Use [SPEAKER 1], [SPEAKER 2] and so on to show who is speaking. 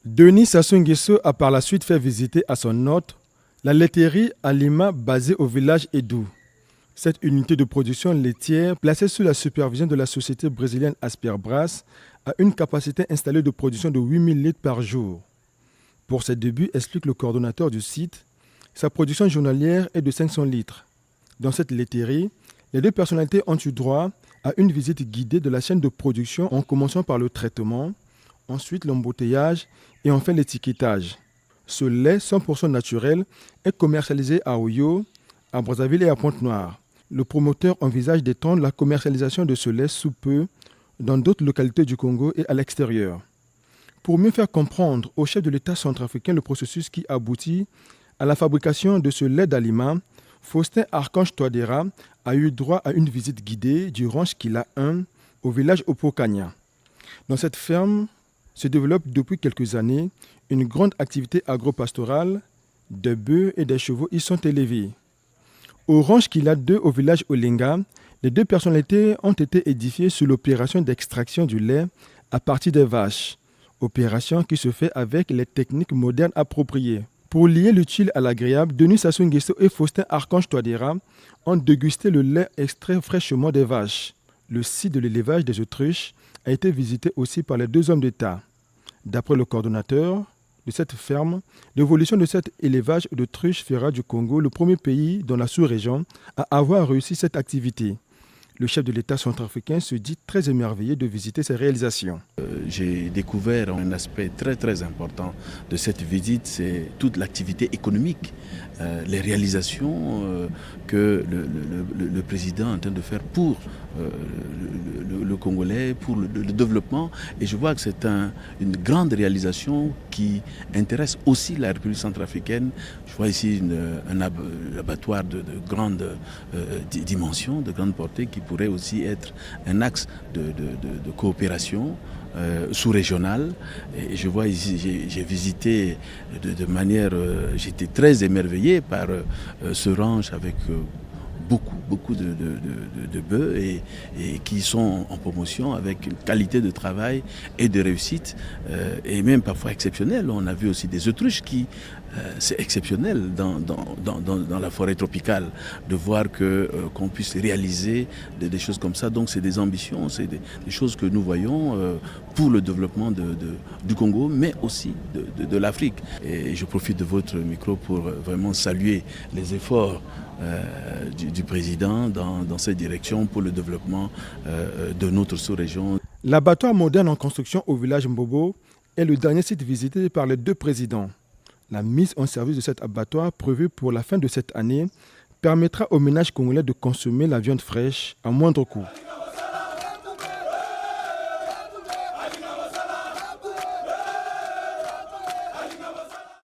[SPEAKER 1] Denis Sassou Nguesso a par la suite fait visiter à son hôte la laiterie Alima basée au village Edou. Cette unité de production laitière, placée sous la supervision de la société brésilienne Asperbras, a une capacité installée de production de 8000 litres par jour. Pour ses débuts, explique le coordonnateur du site, sa production journalière est de 500 litres. Dans cette laiterie, les deux personnalités ont eu droit à une visite guidée de la chaîne de production en commençant par le traitement, ensuite l'embouteillage et enfin l'étiquetage. Ce lait 100% naturel est commercialisé à Oyo, à Brazzaville et à Pointe-Noire. Le promoteur envisage d'étendre la commercialisation de ce lait sous peu dans d'autres localités du Congo et à l'extérieur. Pour mieux faire comprendre au chef de l'État centrafricain le processus qui aboutit à la fabrication de ce lait d'aliment, Faustin Archange Touadéra a eu droit à une visite guidée du ranch Kila 1 au village Opokanya. Dans cette ferme se développe depuis quelques années une grande activité agro-pastorale, des bœufs et des chevaux y sont élevés. Au ranch Kila 2 au village Olinga, les deux personnalités ont été édifiées sur l'opération d'extraction du lait à partir des vaches, opération qui se fait avec les techniques modernes appropriées. Pour lier l'utile à l'agréable, Denis Sassou Nguesso et Faustin Archange Touadéra ont dégusté le lait extrait fraîchement des vaches. Le site de l'élevage des autruches a été visité aussi par les deux hommes d'État. D'après le coordonnateur de cette ferme, l'évolution de cet élevage d'autruches fera du Congo le premier pays dans la sous-région à avoir réussi cette activité. Le chef de l'État centrafricain se dit très émerveillé de visiter ces réalisations.
[SPEAKER 2] J'ai découvert un aspect très important de cette visite, c'est toute l'activité économique, les réalisations que le président est en train de faire pour le Congolais, pour le développement. Et je vois que c'est une grande réalisation qui intéresse aussi la République centrafricaine. Je vois ici un abattoir de grande dimension, de grande portée, qui pourrait aussi être un axe de coopération sous-régionale. Et je vois ici, j'ai visité de manière, j'étais très émerveillé par ce ranch avec beaucoup de bœufs et qui sont en promotion avec une qualité de travail et de réussite et même parfois exceptionnelle. On a vu aussi des autruches qui, c'est exceptionnel dans la forêt tropicale de voir qu'on puisse réaliser des choses comme ça. Donc c'est des ambitions, c'est des choses que nous voyons pour le développement du Congo, mais aussi de l'Afrique. Et je profite de votre micro pour vraiment saluer les efforts du président dans cette direction pour le développement de notre sous-région.
[SPEAKER 1] L'abattoir moderne en construction au village Mbobo est le dernier site visité par les deux présidents. La mise en service de cet abattoir prévue pour la fin de cette année permettra aux ménages congolais de consommer la viande fraîche à moindre coût.